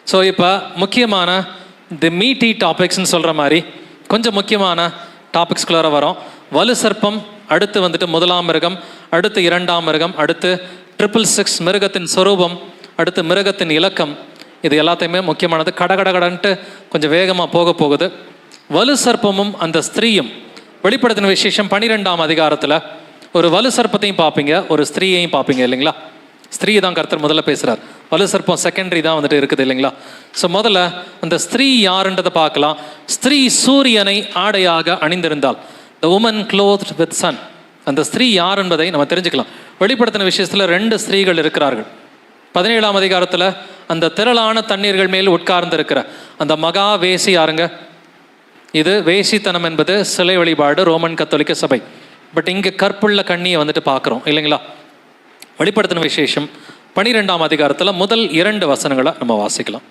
So இப்போ முக்கியமான தி மீட்டி டாபிக்ஸ்ன்னு சொல்கிற மாதிரி கொஞ்சம் முக்கியமான டாபிக்ஸ்குள்ளார வரோம். வலு சர்ப்பம், அடுத்து வந்துட்டு முதலாம் மிருகம், அடுத்து இரண்டாம் மிருகம், அடுத்து 666 மிருகத்தின் சொரூபம், அடுத்து மிருகத்தின் இலக்கம். இது எல்லாத்தையுமே முக்கியமானது. கடன்ட்டு கொஞ்சம் வேகமாக போகுது. வலு சர்ப்பமும் அந்த ஸ்திரீயும் வெளிப்படுத்தின விசேஷம் 12ஆம் அதிகாரத்தில் ஒரு வலு சர்ப்பத்தையும் பார்ப்பீங்க, ஒரு ஸ்திரீயையும் பார்ப்பீங்க இல்லைங்களா. ஸ்திரீ தான் கர்த்தர் முதல்ல பேசுகிறார், வலு சர்ப்பம் செகண்டரி தான் வந்துட்டு இருக்குது இல்லைங்களா. ஸோ முதல்ல அந்த ஸ்திரீ யாருன்றதை பார்க்கலாம். ஸ்திரீ சூரியனை ஆடையாக அணிந்திருந்தாள். The woman clothed with sun. அந்த ஸ்திரீ யார் என்பதை நம்ம தெரிஞ்சுக்கலாம். வெளிப்படுத்தின விஷயத்தில் 2 ஸ்திரீகள் இருக்கிறார்கள். 17ஆம் அதிகாரத்தில் அந்த திரளான தண்ணீர்கள் மேல் உட்கார்ந்து இருக்கிற அந்த மகா வேசி யாருங்க? இது வேசித்தனம் என்பது சிலை வழிபாடு, ரோமன் கத்தோலிக்க சபை. பட் இங்கே கற்புள்ள கண்ணியை வந்துட்டு பார்க்குறோம் இல்லைங்களா. வெளிப்படுத்தின விசேஷம் 12ஆம் அதிகாரத்தில் முதல் 2 வசனங்களை நம்ம வாசிக்கலாம்.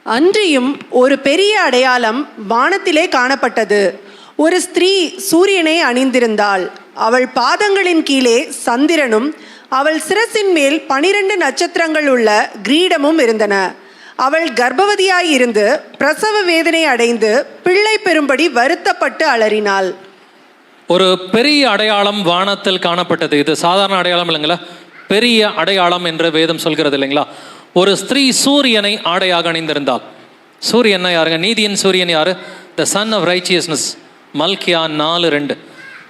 அன்றியும் ஒரு பெரிய அடையாளம் வானத்திலே காணப்பட்டது. ஒரு ஸ்திரீ சூரியனை அணிந்திருந்தாள். அவள் பாதங்களின் கீழே சந்திரனும் அவள் சிரசின் மேல் 12 நட்சத்திரங்கள் உள்ள கிரீடமும் இருந்தன. அவள் கர்ப்பவதியாயிருந்து பிரசவ வேதனை அடைந்து பிள்ளை பெறும்படி வருத்தப்பட்டு அலறினாள். ஒரு பெரிய அடையாளம் வானத்தில் காணப்பட்டது. இது சாதாரண அடையாளம் இல்லைங்களா, பெரிய அடையாளம் என்று வேதம் சொல்கிறது இல்லைங்களா. ஒரு ஸ்திரீ சூரியனை ஆடையாக அணிந்திருந்தாள். சூரியன் யாருங்க? நீதியின் சூரியன் யாரு? த சன் ஆஃப் ரைச்சியஸ்னஸ். மல்கியா 4:2.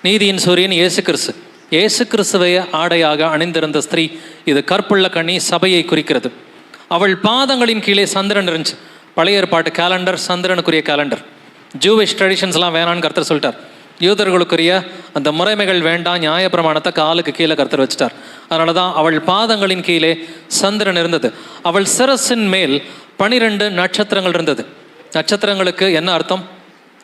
நீதியின் சூரியன் இயேசு கிறிஸ்து. இயேசு கிறிஸ்துவை ஆடையாக அணிந்திருந்த ஸ்திரீ. இது கற்புள்ள கண்ணி, சபையை குறிக்கிறது. அவள் பாதங்களின் கீழே சந்திரன் இருந்துச்சு. பழைய ஏற்பாட்டு கேலண்டர் சந்திரனுக்குரிய கேலண்டர். ஜூவிஷ் ட்ரெடிஷன்ஸ்லாம் வேணான்னு கர்த்தர் சொல்லிட்டார். யூதர்களுக்குரிய அந்த முறைமைகள் வேண்டாம், நியாயப்பிரமாணத்தை காலுக்கு கீழே கர்த்தர் வச்சுட்டார். அதனால தான் அவள் பாதங்களின் கீழே சந்திரன் இருந்தது. அவள் சிரசின் மேல் 12 நட்சத்திரங்கள் இருந்தது. நட்சத்திரங்களுக்கு என்ன அர்த்தம்?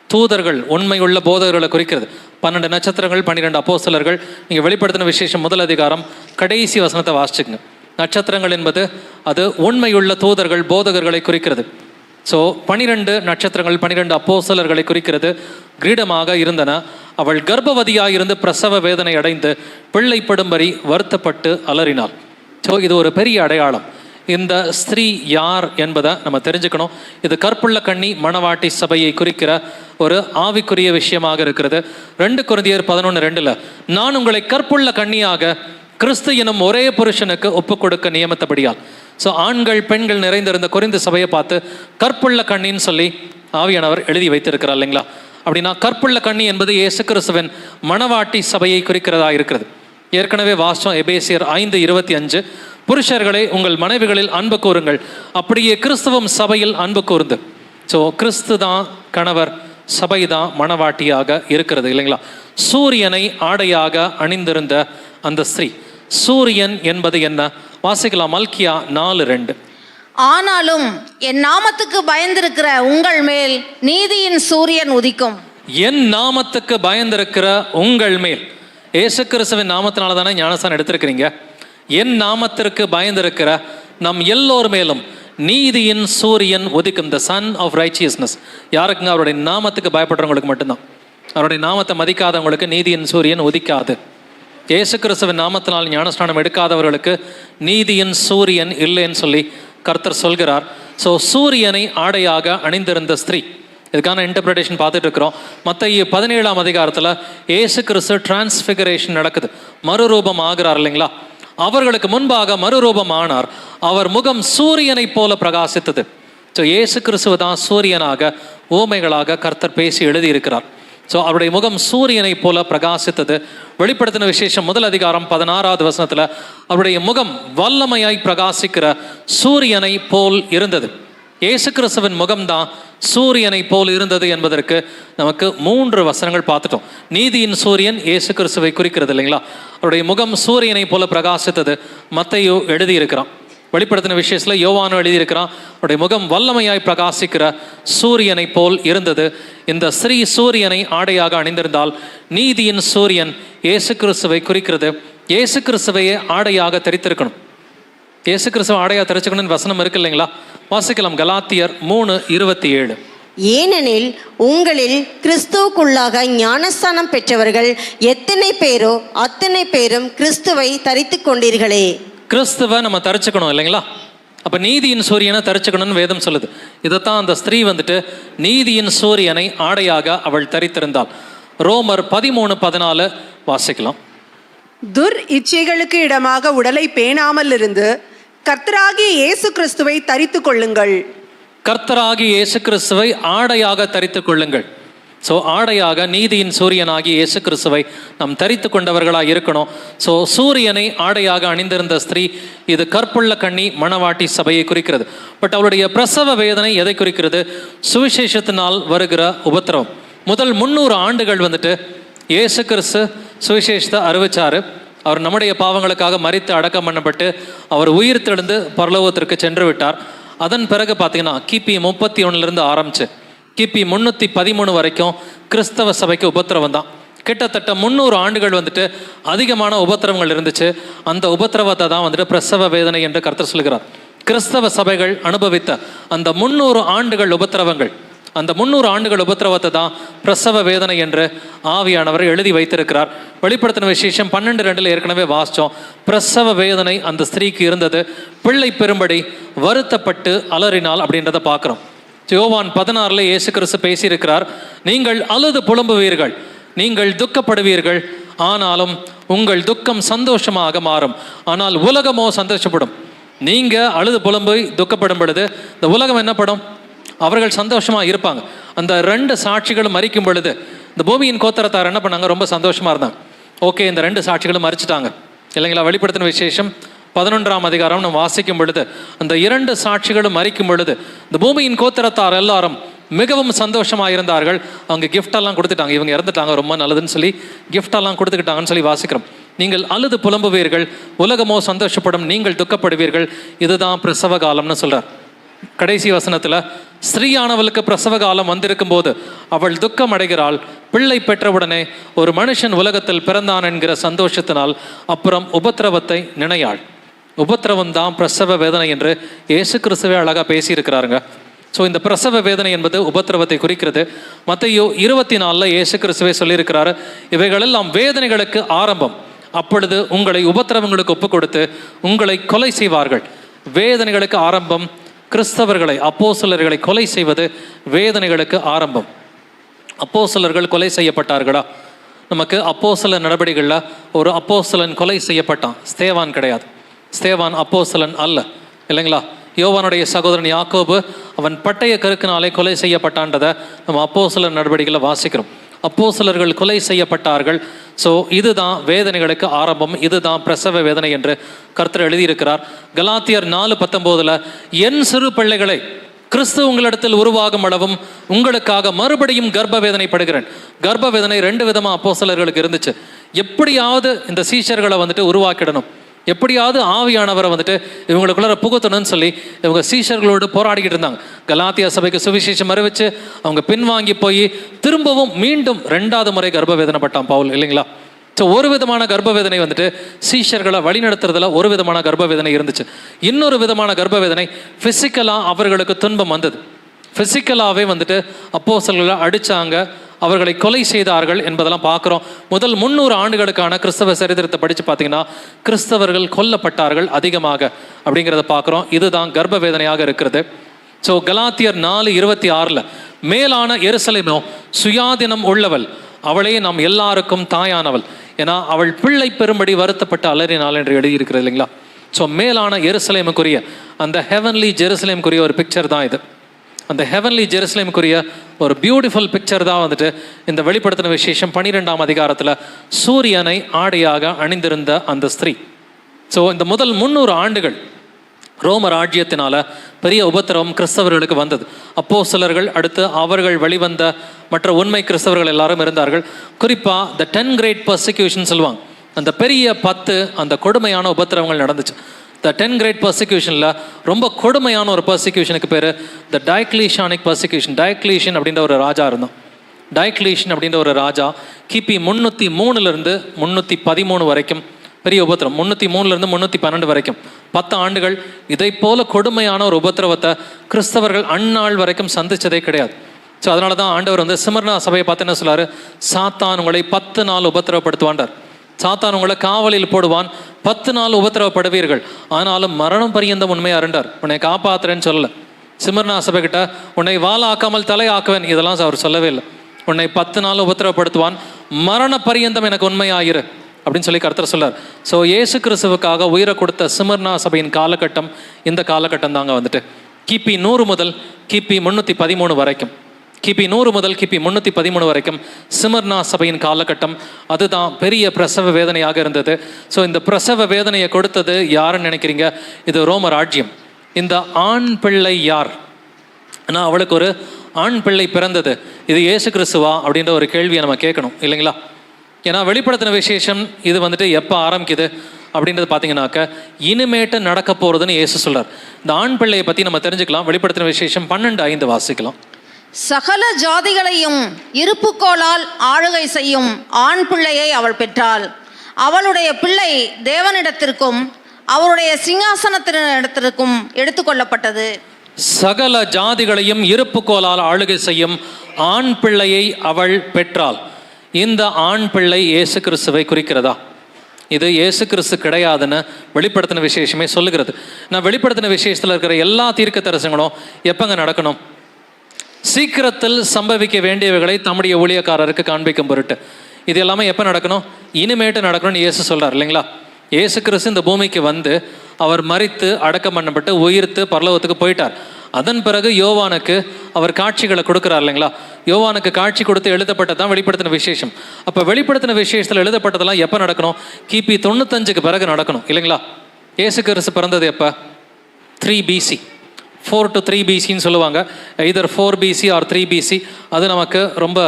தூதர்கள், உண்மையுள்ள போதகர்களை குறிக்கிறது. 12 நட்சத்திரங்கள், 12 அப்போஸ்தலர்கள். நீங்கள் வெளிப்படுத்தின விசேஷம் முதல் அதிகாரம் கடைசி வசனத்தை வாசிச்சுங்க. நட்சத்திரங்கள் என்பது அது உண்மையுள்ள தூதர்கள், போதகர்களை குறிக்கிறது. ஸோ 12 நட்சத்திரங்கள் 12 அப்போஸ்தலர்களை குறிக்கிறது. கிரீடமாக இருந்தன. அவள் கர்ப்பவதியாக இருந்து பிரசவ வேதனை அடைந்து பிள்ளைப்படும்படி வருத்தப்பட்டு அலறினாள். ஸோ இது ஒரு பெரிய அடையாளம். இந்த ஸ்திரீ யார் என்பதை நம்ம தெரிஞ்சுக்கணும். இது கற்புள்ள கண்ணி, மணவாட்டி சபையை குறிக்கிற ஒரு ஆவிக்குரிய விஷயமாக இருக்கிறது. 2 கொரிந்தியர் 11:2 நான் உங்களை கற்புள்ள கண்ணியாக கிறிஸ்து எனும் ஒரே புருஷனுக்கு ஒப்பு கொடுக்க நியமித்தபடியால். ஸோ ஆண்கள் பெண்கள் நிறைந்திருந்த கொரிந்து சபையை பார்த்து கற்புள்ள கண்ணின்னு சொல்லி ஆவியானவர் எழுதி வைத்திருக்கிறார் இல்லைங்களா. அப்படின்னா கற்புள்ள கண்ணி என்பது இயேசு கிறிஸ்துவின் மணவாட்டி சபையை குறிக்கிறதா இருக்கிறது. ஏற்கனவே வாசம் எபேசியர் 5:25 புருஷர்களை உங்கள் மனைவிகளில் அன்பு கூறுங்கள், அப்படியே கிறிஸ்துவும் சபையில் அன்பு கூர்ந்து. ஸோ கிறிஸ்து தான் கணவர், சபை தான் மணவாட்டியாக இருக்கிறது இல்லைங்களா. சூரியனை ஆடையாக அணிந்திருந்த அந்த ஸ்திரீ. சூரியன் என்பது என்ன? வாசிக்கலாம். மல்கியா 4:2 ஆனாலும் என் நாமத்துக்கு பயந்திருக்கிற உங்கள் மேல் நீதியின் சூரியன் உதிக்கும். என் நாமத்துக்கு பயந்திருக்கிற உங்கள் மேல். இயேசு கிறிஸ்துவின் நாமத்தினால தானே ஞானஸ்தானம் எடுத்திருக்கிறீங்க. என் நாமத்திற்கு பயந்திருக்கிற நம் எல்லோர் மேலும் நீதியின் சூரியன் உதிக்கும். த சன் ஆஃப் ரைச்சியஸ்னஸ். யாருக்குங்க? அவருடைய நாமத்துக்கு பயப்படுறவங்களுக்கு மட்டும்தான். அவருடைய நாமத்தை மதிக்காதவங்களுக்கு நீதியின் சூரியன் உதிக்காது. இயேசு கிறிஸ்துவின் நாமத்தினால் ஞானஸ்நானம் எடுக்காதவர்களுக்கு நீதியின் சூரியன் இல்லைன்னு சொல்லி கர்த்தர் சொல்கிறார். ஸோ சூரியனை ஆடையாக அணிந்திருந்த ஸ்திரீ. இதுக்கான இன்டர்பிரேஷன் பார்த்துட்டு இருக்கிறோம். மத்தேயு 17ஆம் அதிகாரத்தில் இயேசு கிறிஸ்து டிரான்ஸ்ஃபிகரேஷன் நடக்குது. மறுரூபம் ஆகிறார் இல்லைங்களா. அவர்களுக்கு முன்பாக மறுரூபம் ஆனார். அவர் முகம் சூரியனை போல பிரகாசித்தது. ஸோ இயேசு கிறிஸ்துவ தான் சூரியனாக ஊமைகளாக கர்த்தர் பேசி எழுதியிருக்கிறார். ஸோ அவருடைய முகம் சூரியனை போல பிரகாசித்தது. வெளிப்படுத்தின விசேஷம் முதல் அதிகாரம் 16வது வசனத்தில் அவருடைய முகம் வல்லமையாய் பிரகாசிக்கிற சூரியனை போல் இருந்தது. இயேசு கிறிஸ்துவின் முகம்தான் சூரியனை போல் இருந்தது என்பதற்கு நமக்கு 3 வசனங்கள் பார்த்துட்டோம். நீதியின் சூரியன் இயேசு கிறிஸ்துவை குறிக்கிறது இல்லைங்களா. அவருடைய முகம் சூரியனை போல பிரகாசித்தது மத்தேயு எழுதியிருக்கிறான். வெளிப்படுத்தின விஷயத்தில் யோவானும் எழுதியிருக்கிறான். அவருடைய முகம் வல்லமையாய் பிரகாசிக்கிற சூரியனை போல் இருந்தது. இந்த ஸ்ரீ சூரியனை ஆடையாக அணிந்திருந்தால் நீதியின் சூரியன் இயேசு கிறிஸ்துவை குறிக்கிறது. இயேசு கிறிஸ்துவையே ஆடையாக தரித்திருக்கணும். இயேசு கிறிஸ்துவ ஆடையாக தரிச்சுக்கணும்னு வசனம் இருக்கு இல்லைங்களா. வாசிக்கலாம். கலாத்தியர் 3:27 ஏனெனில் உங்களில் கிறிஸ்துவுக்குள்ளாக ஞானஸ்தானம் பெற்றவர்கள் எத்தனை பேரோ அத்தனை பேரும் கிறிஸ்துவை தரித்து கொண்டீர்களே. கிறிஸ்துவை நம்ம தரிச்சுக்கணும் இல்லைங்களா. அப்போ நீதியின் சூரியனை தரிச்சுக்கணும்னு வேதம் சொல்லுது. இதைத்தான் அந்த ஸ்திரீ வந்துட்டு நீதியின் சூரியனை ஆடையாக அவள் தரித்திருந்தாள். ரோமர் 13:14 வாசிக்கலாம். துர் இச்சைகளுக்கு இடமாக உடலை பேணாமல் இருந்து கர்த்தராகிய இயேசு கிறிஸ்துவை தரித்து கொள்ளுங்கள். கர்த்தராகிய இயேசு கிறிஸ்துவை ஆடையாக தரித்து கொள்ளுங்கள். ஸோ ஆடையாக நீதியின் சூரியனாகி இயேசு கிறிஸ்துவை நாம் தரித்து கொண்டவர்களாக இருக்கணும். ஸோ சூரியனை ஆடையாக அணிந்திருந்த ஸ்திரீ, இது கற்புள்ள கன்னி மணவாட்டி சபையை குறிக்கிறது. பட் அவளுடைய பிரசவ வேதனை எதை குறிக்கிறது? சுவிசேஷத்தினால் வருகிற உபத்திரவம். முதல் 300 ஆண்டுகள் வந்துட்டு இயேசு கிறிஸ்து சுவிசேஷத்தை அறிவிச்சாரு. அவர் நம்முடைய பாவங்களுக்காக மரித்து அடக்கம் பண்ணப்பட்டு அவர் உயிர் தெழுந்து பரலோகத்திற்கு சென்று விட்டார். அதன் பிறகு பார்த்தீங்கன்னா கிபி 31 ஆரம்பிச்சு கிபி 313 வரைக்கும் கிறிஸ்தவ சபைக்கு உபத்திரவம் தான். கிட்டத்தட்ட 300 ஆண்டுகள் வந்துட்டு அதிகமான உபத்திரவங்கள் இருந்துச்சு. அந்த உபத்திரவத்தை தான் வந்துட்டு பிரசவ வேதனை என்று கர்த்தர் சொல்கிறார். கிறிஸ்தவ சபைகள் அனுபவித்த அந்த 300 ஆண்டுகள் உபத்திரவங்கள், அந்த 300 ஆண்டுகள் உபத்திரவத்தை தான் பிரசவ வேதனை என்று ஆவியானவர் எழுதி வைத்திருக்கிறார். வெளிப்படுத்தின விசேஷம் 12:2 ஏற்கனவே வாசித்தோம். பிரசவ வேதனை அந்த ஸ்திரீக்கு இருந்தது. பிள்ளை பெறும்படி வருத்தப்பட்டு அலறினாள் அப்படின்றத பார்க்குறோம். யோவான் 16 இயேசு கிறிஸ்து பேசியிருக்கிறார். நீங்கள் அழுது புலம்புவீர்கள், நீங்கள் துக்கப்படுவீர்கள், ஆனாலும் உங்கள் துக்கம் சந்தோஷமாக மாறும். ஆனால் உலகமோ சந்தோஷப்படும். நீங்கள் அழுது புலம்பு துக்கப்படும் பொழுது இந்த உலகம் என்னப்படும்? அவர்கள் சந்தோஷமாக இருப்பாங்க. அந்த 2 சாட்சிகளும் மரிக்கும் பொழுது இந்த பூமியின் கோத்திரத்தார் என்ன பண்ணாங்க? ரொம்ப சந்தோஷமாக இருந்தாங்க. ஓகே, இந்த 2 சாட்சிகளும் மரிச்சிட்டாங்க இல்லைங்களா? வெளிப்படுத்தின விசேஷம் 11ஆம் அதிகாரம் நம்ம வாசிக்கும் பொழுது அந்த 2 சாட்சிகளும் மரிக்கும் பொழுது இந்த பூமியின் கோத்திரத்தார் எல்லாரும் மிகவும் சந்தோஷமாக இருந்தார்கள். அவங்க கிஃப்டெல்லாம் கொடுத்துட்டாங்க. இவங்க இறந்துட்டாங்க, ரொம்ப நல்லதுன்னு சொல்லி கிஃப்டெல்லாம் கொடுத்துக்கிட்டாங்கன்னு சொல்லி வாசிக்கிறோம். நீங்கள் அழுது புலம்புவீர்கள், உலகமோ சந்தோஷப்படும், நீங்கள் துக்கப்படுவீர்கள். இதுதான் பிரசவ காலம்னு சொல்கிறார். கடைசி வசனத்தில் ஸ்திரீயானவளுக்கு பிரசவ காலம் வந்திருக்கும் போது அவள் துக்கம் அடைகிறாள். பிள்ளை பெற்றவுடனே ஒரு மனுஷன் உலகத்தில் பிறந்தான் என்கிற சந்தோஷத்தினால் அப்புறம் உபத்திரவத்தை நினையாள். உபத்திரவம் தான் பிரசவ வேதனை என்று இயேசு கிறிஸ்துவே அழகாக பேசியிருக்கிறாருங்க. ஸோ இந்த பிரசவ வேதனை என்பது உபத்திரவத்தை குறிக்கிறது. மத்தேயு 24 இயேசு கிறிஸ்துவே சொல்லியிருக்கிறாரு, இவைகளெல்லாம் வேதனைகளுக்கு ஆரம்பம். அப்பொழுது உங்களை உபத்திரவங்களுக்கு ஒப்பு கொடுத்து உங்களை கொலை செய்வார்கள். வேதனைகளுக்கு ஆரம்பம். கிறிஸ்தவர்களை, அப்போஸ்தலர்களை கொலை செய்வது வேதனைகளுக்கு ஆரம்பம். அப்போஸ்தலர்கள் கொலை செய்யப்பட்டார்களா? நமக்கு அப்போஸ்தலர் நடவடிக்கைகளில் ஒரு அப்போஸ்தலன் கொலை செய்யப்பட்டான். ஸ்தேவான் கிடையாது. ஸ்தேவான் அப்போஸ்தலன் அல்ல இல்லைங்களா? யோவானுடைய சகோதரன் யாக்கோபு அவன் பட்டய கருக்கினாலே கொலை செய்யப்பட்டான்றதை நம்ம அப்போஸ்தலர் நடவடிக்கையில் வாசிக்கிறோம். அப்போஸ்தலர்கள் கொலை செய்யப்பட்டார்கள். ஸோ இதுதான் வேதனைகளுக்கு ஆரம்பம். இதுதான் பிரசவ வேதனை என்று கர்த்தர் எழுதியிருக்கிறார். கலாத்தியர் 4:19 என் சிறு பிள்ளைகளை கிறிஸ்து உங்களிடத்தில் உருவாகும் அளவும் உங்களுக்காக மறுபடியும் கர்ப்ப வேதனைப்படுகிறேன். கர்ப்ப வேதனை 2 விதமாக அப்போஸ்தலர்களுக்கு இருந்துச்சு. எப்படியாவது இந்த சீஷர்களை வந்துட்டு உருவாக்கிடணும், எப்படியாவது ஆவியானவரை வந்துட்டு இவங்களுக்குள்ள புகுத்தணும்னு சொல்லி இவங்க சீஷர்களோடு போராடிக்கிட்டு இருந்தாங்க. கலாத்தியா சபைக்கு சுவிசேஷம் அறிவிச்சு அவங்க பின்வாங்கி போய் திரும்பவும் மீண்டும் 2வது முறை கர்ப்ப வேதனைப்பட்டான் பவுல் இல்லைங்களா? ஸோ ஒரு விதமான கர்ப்ப வேதனை வந்துட்டு சீஷர்களை வழிநடத்துறதுல ஒரு விதமான கர்ப்ப வேதனை இருந்துச்சு. இன்னொரு விதமான கர்ப்ப வேதனை ஃபிசிக்கலாக அவர்களுக்கு துன்பம் வந்தது. ஃபிசிக்கலாகவே வந்துட்டு அப்போஸ்தலர்களை அடித்தாங்க, அவர்களை கொலை செய்தார்கள் என்பதெல்லாம் பார்க்குறோம். முதல் 300 ஆண்டுகளுக்கான கிறிஸ்தவ சரித்திரத்தை படித்து பார்த்தீங்கன்னா கிறிஸ்தவர்கள் கொல்லப்பட்டார்கள் அதிகமாக அப்படிங்கிறத பார்க்குறோம். இதுதான் கர்ப்ப வேதனையாக இருக்கிறது. ஸோ கலாத்தியர் 4:26 மேலான எருசலேமோ சுயாதீனம் உள்ளவள், அவளே நாம் எல்லாருக்கும் தாயானவள், ஏன்னா அவள் பிள்ளை பெறும்படி வருத்தப்பட்டு அலறினாள் என்று எழுதியிருக்கிறது இல்லைங்களா? ஸோ மேலான எருசலேமுக்குரிய அந்த ஹெவன்லி ஜெருசலேமுக்குரிய ஒரு பிக்சர் தான் இது. அந்த ஹெவன்லி ஜெருசலேமுக்குரிய ஒரு பியூட்டிஃபுல் பிக்சர் தான் வந்துட்டு இந்த வெளிப்படுத்தின விசேஷம் 12ஆம் அதிகாரத்தில் சூரியனை ஆடையாக அணிந்திருந்த அந்த ஸ்திரீ. ஸோ இந்த முதல் 300 ஆண்டுகள் ரோம ராஜ்யத்தினால பெரிய உபத்திரவம் கிறிஸ்தவர்களுக்கு வந்தது. அப்போஸ்தலர்கள் அடுத்து அவர்கள் வெளிவந்த மற்ற உண்மை கிறிஸ்தவர்கள் எல்லாரும் இருந்தார்கள். குறிப்பாக த 10 கிரேட் பர்சிக்யூஷன் சொல்லுவாங்க. அந்த பெரிய 10 அந்த கொடுமையான உபத்திரவங்கள் நடந்துச்சு. த 10 கிரேட் பர்சிக்யூஷனில் ரொம்ப கொடுமையான ஒரு பர்சிக்யூஷனுக்கு பேர் த டயக்லீஷியானிக் பர்சிக்யூஷன். டயக்லீஷியன் அப்படின்ற ஒரு ராஜா இருந்தான். டயக்லீஷியன் அப்படின்ற ஒரு ராஜா கிபி 303 313 வரைக்கும் பெரிய உபத்திரம். 303 312 வரைக்கும் 10 ஆண்டுகள் இதை போல கொடுமையான ஒரு உபத்திரவத்தை கிறிஸ்தவர்கள் அந்நாள் வரைக்கும் சந்தித்ததே கிடையாது. ஸோ அதனால தான் ஆண்டவர் வந்து சிமர்னா சபையை பார்த்து என்ன சொல்லாரு? சாத்தான் உங்களை 10 நாள் உபத்திரவப்படுத்துவாண்டார். சாத்தான் உங்களை காவலில் போடுவான், 10 நாள் உபத்திரவப்படுவீர்கள், ஆனாலும் மரணம் பரியந்தம் உண்மையை அருண்டார். உன்னை காப்பாத்துறேன்னு சொல்லல. சிமர்னா சபை கிட்ட உன்னை வாளாக்காமல் தலை ஆக்குவேன், இதெல்லாம் அவர் சொல்லவே இல்லை. உன்னை 10 நாள் உபத்திரவப்படுத்துவான், மரண பரியந்தம் எனக்கு உண்மையாயிரு அப்படின்னு சொல்லி கர்த்தர் சொல்லார். ஸோ இயேசு கிறிஸ்துவுக்காக உயிரை கொடுத்த சிமர்னா சபையின் காலகட்டம் இந்த காலகட்டம் தாங்க வந்துட்டு கிபி 100 முதல் கிபி 313 வரைக்கும். கிபி 100 முதல் கிபி 313 வரைக்கும் சிமர்னா சபையின் காலகட்டம். அதுதான் பெரிய பிரசவ வேதனையாக இருந்தது. ஸோ இந்த பிரசவ வேதனையை கொடுத்தது யாருன்னு நினைக்கிறீங்க? இது ரோம ராஜ்யம். இந்த ஆண் பிள்ளை யார்? ஆனால் அவளுக்கு ஒரு ஆண் பிள்ளை பிறந்தது, இது இயேசு கிறிஸ்துவா அப்படின்ற ஒரு கேள்வியை நம்ம கேட்கணும் இல்லைங்களா? ஏன்னா வெளிப்படுத்தின விசேஷம் இது வந்துட்டு எப்போ ஆரம்பிக்குது அப்படின்றது பார்த்தீங்கன்னாக்க இனிமேட்டு நடக்க போகிறதுன்னு இயேசு சொல்றார். இந்த ஆண் பிள்ளையை பற்றி நம்ம தெரிஞ்சுக்கலாம். வெளிப்படுத்தின விசேஷம் 12:5 வாசிக்கலாம். சகல ஜாதிகளையும் இருப்புக்கோளால் ஆளுகை செய்யும் ஆண் பிள்ளையை அவள் பெற்றாள். அவளுடைய பிள்ளை தேவனிடத்திற்கும் அவருடைய சிங்காசனத்தினிடத்திற்கும் எடுத்துக்கொள்ளப்பட்டது. சகல ஜாதிகளையும் இருப்புக்கோளால் ஆளுகை செய்யும் ஆண் பிள்ளையை அவள் பெற்றாள். இந்த ஆண் பிள்ளை இயேசு கிறிஸ்துவை குறிக்கிறதா? இது இயேசு கிறிஸ்து கிடையாதுன்னு வெளிப்படுத்தின விசேஷமே சொல்லுகிறது. நான் வெளிப்படுத்தின விசேஷத்தில் இருக்கிற எல்லா தீர்க்க தரிசனங்களும் எப்பங்க நடக்கணும்? சீக்கிரத்தில் சம்பவிக்க வேண்டியவைகளை தம்முடைய ஊழியக்காரருக்கு காண்பிக்கும் பொருட்டு. இது எல்லாமே எப்போ நடக்கணும்? இனிமேட்டு நடக்கணும்னு இயேசு சொல்கிறார் இல்லைங்களா? இயேசு கிறிஸ்து இந்த பூமிக்கு வந்து அவர் மரித்து அடக்கம் பண்ணப்பட்டு உயிர்த்து பரலோகத்துக்கு போயிட்டார். அதன் பிறகு யோவானுக்கு அவர் காட்சிகளை கொடுக்குறார் இல்லைங்களா? யோவானுக்கு காட்சி கொடுத்து எழுதப்பட்டதான் வெளிப்படுத்தின விசேஷம். அப்போ வெளிப்படுத்தின விசேஷத்தில் எழுதப்பட்டதெல்லாம் எப்போ நடக்கணும்? கிபி 95க்கு பிறகு நடக்கணும் இல்லைங்களா? இயேசு கிறிஸ்து பிறந்தது எப்போ? 3 BC, 4 to 3 BCன்னு சொல்லுவாங்க. either 4 BC or 3 BC. அது நமக்கு ரொம்ப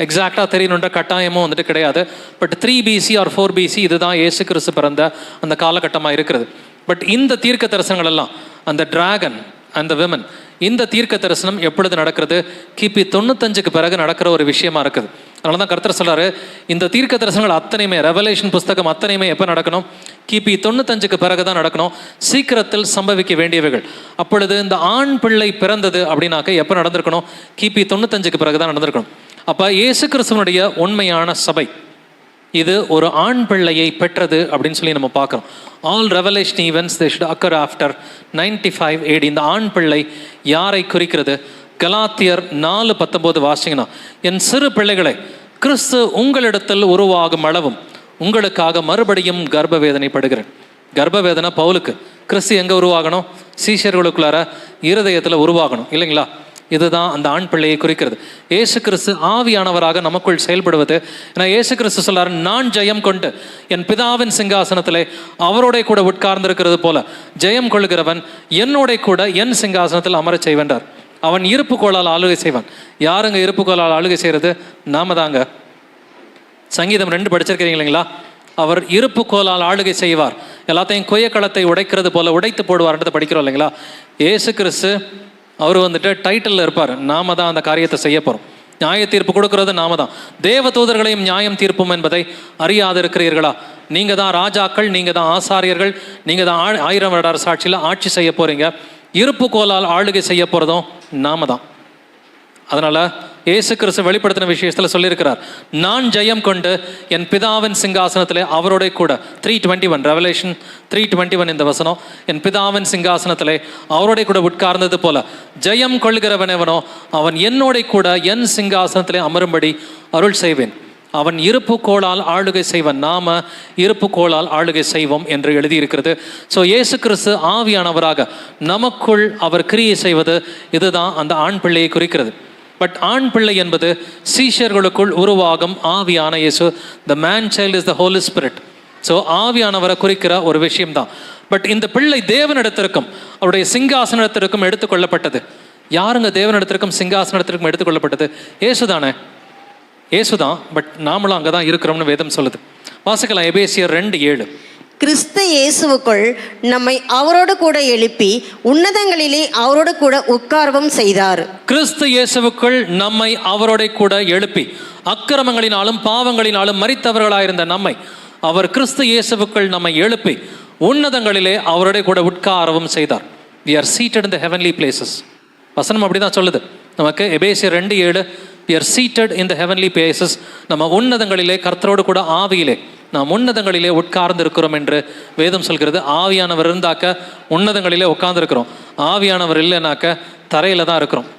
எக்ஸாக்டாக தெரியணுன்ற கட்டாயமும் வந்துட்டு கிடையாது. பட் 3 BC or 4 BC இதுதான் இயேசு கிறிஸ்து பிறந்த அந்த காலகட்டமாக இருக்கிறது. பட் இந்த தீர்க்க தரிசனங்கள் எல்லாம், அந்த டிராகன் அந்த விமன், இந்த தீர்க்க தரிசனம் எப்பொழுது நடக்கிறது? கிபி 95க்கு பிறகு நடக்கிற ஒரு விஷயமா இருக்குது. அதனால தான் கர்த்தர் சொல்றாரு, இந்த தீர்க்க தரிசனங்கள் அத்தனையுமே, ரெவலேஷன் புஸ்தகம் அத்தனையுமே எப்போ நடக்கணும்? கிபி 95க்கு பிறகு தான் நடக்கணும். சீக்கிரத்தில் சம்பவிக்க வேண்டியவைகள். அப்பொழுது இந்த ஆண் பிள்ளை பிறந்தது அப்படின்னாக்க எப்போ நடந்திருக்கணும்? கிபி 95க்கு பிறகு தான் நடந்திருக்கணும். அப்போ இயேசு கிறிஸ்துவனுடைய உண்மையான சபை இது ஒரு ஆண் பிள்ளையை பெற்றது அப்படின்னு சொல்லி நம்ம பார்க்குறோம். All revelation events they should occur after 95 AD. இந்த ஆண் பிள்ளை யாரை குறிக்கிறது? கலாத்தியர் 4:19 வாசிங்கன்னா, என் சிறு பிள்ளைகளை கிறிஸ்து உங்களிடத்தில் உருவாகும் அளவும் உங்களுக்காக மறுபடியும் கர்ப்ப வேதனைப்படுகிறேன். கர்ப்ப வேதனை பவுலுக்கு. கிறிஸ்து எங்கே உருவாகணும்? சீஷர்களுக்குள்ளார இருதயத்தில் உருவாகணும் இல்லைங்களா? இதுதான் அந்த ஆண் பிள்ளையை குறிக்கிறது. இயேசு கிறிஸ்து ஆவியானவராக நமக்குள் செயல்படுவது. ஏன்னா இயேசு கிறிஸ்து சொல்றாரு, நான் ஜெயம் கொண்டு என் பிதாவின் சிங்காசனத்திலே அவரோட கூட உட்கார்ந்திருக்கிறது போல ஜெயம் கொள்கிறவன் என்னோட கூட என் சிங்காசனத்தில் அமரச் செய்வென்றார். அவன் இருப்புக்கோளால் ஆளுகை செய்வான். யாருங்க இருப்புக்கோளால் ஆளுகை செய்கிறது? நாம தாங்க. சங்கீதம் 2 படிச்சிருக்கிறீங்க இல்லைங்களா? அவர் இருப்புக்கோளால் ஆளுகை செய்வார், எல்லாத்தையும் கொய்யக்களத்தை உடைக்கிறது போல உடைத்து போடுவார்ன்றதை படிக்கிறோம் இல்லைங்களா? இயேசு கிறிஸ்து அவர் வந்துட்டு டைட்டில் இருப்பார். நாம தான் அந்த காரியத்தை செய்ய போகிறோம். நியாய தீர்ப்பு கொடுக்கறது நாம தான். தேவ தூதர்களையும் நியாயம் தீர்ப்பும் என்பதை அறியாது இருக்கிறீர்களா? நீங்கள் தான் ராஜாக்கள், நீங்கள் தான் ஆசாரியர்கள், நீங்கள் தான் 1000 வருட சாட்சியில் ஆட்சி செய்ய போகிறீங்க. இருப்புக்கோளால் ஆளுகை செய்ய போகிறதும் நாம தான். அதனால் இயேசு கிறிஸ்து வெளிப்படுத்தின விஷயத்தில் சொல்லியிருக்கிறார், நான் ஜெயம் கொண்டு என் பிதாவின் சிங்காசனத்தில் அவரோட கூட 3:21 ரெவலேஷன் 3:21 இந்த வசனம், என் பிதாவின் சிங்காசனத்தில் அவரோட கூட உட்கார்ந்தது போல ஜெயம் கொள்கிறவனவனோ அவன் என்னோட கூட என் சிங்காசனத்திலே அமரும்படி அருள் செய்வேன். அவன் இருப்புக்கோளால் ஆளுகை செய்வன், நாம இருப்புக்கோளால் ஆளுகை செய்வோம் என்று எழுதியிருக்கிறது. ஸோ இயேசு கிறிஸ்து ஆவியானவராக நமக்குள் அவர் கிரியை செய்வது, இதுதான் அந்த ஆண் பிள்ளையை குறிக்கிறது. பட் ஆண் பிள்ளை என்பது சீஷர்களுக்குள் உருவாகும் ஆவியான இயேசு. The man child is the holy spirit. So ஆவியானவரை குறிக்கிற ஒரு விஷயம்தான். பட் இந்த பிள்ளை தேவனிடத்திற்கும் அவருடைய சிங்காசனத்திற்கும் எடுத்துக்கொள்ளப்பட்டது. யாருங்க தேவனிடத்திற்கும் சிங்காசனத்திற்கும் எடுத்துக்கொள்ளப்பட்டது? இயேசுதானே? இயேசுதான். பட் நாமளும் அங்கே தான் இருக்கிறோம்னு வேதம் சொல்லுது. வாசிக்கலாம் எபேசியர் 2:7. கிறிஸ்து இயேசுவுக்குள் நம்மை அவரோடு கூட எழுப்பி உன்னதங்களிலே அவரோடு கூட உட்காரவும் செய்தார். கிறிஸ்து இயேசுவுக்குள் நம்மை அவரோட கூட எழுப்பி அக்கிரமங்களினாலும் பாவங்களினாலும் மரித்தவர்களாயிருந்த நம்மை அவர் கிறிஸ்து இயேசுவுக்குள் நம்மை எழுப்பி உன்னதங்களிலே அவரோட கூட உட்காரவும் செய்தார். We are seated in the heavenly places. வசனம் அப்படிதான் சொல்லுது நமக்கு. எபேசியர் 2:7 We are seated in the heavenly places. நம்ம உன்னதங்களிலே கர்த்தரோடு கூட ஆவியிலே நாம் உன்னதங்களிலே உட்கார்ந்து இருக்கிறோம் என்று வேதம் சொல்கிறது. ஆவியானவர் இருந்தாக்க உன்னதங்களிலே உட்கார்ந்துருக்கிறோம், ஆவியானவர் இல்லைனாக்க தரையில் தான் இருக்கிறோம்.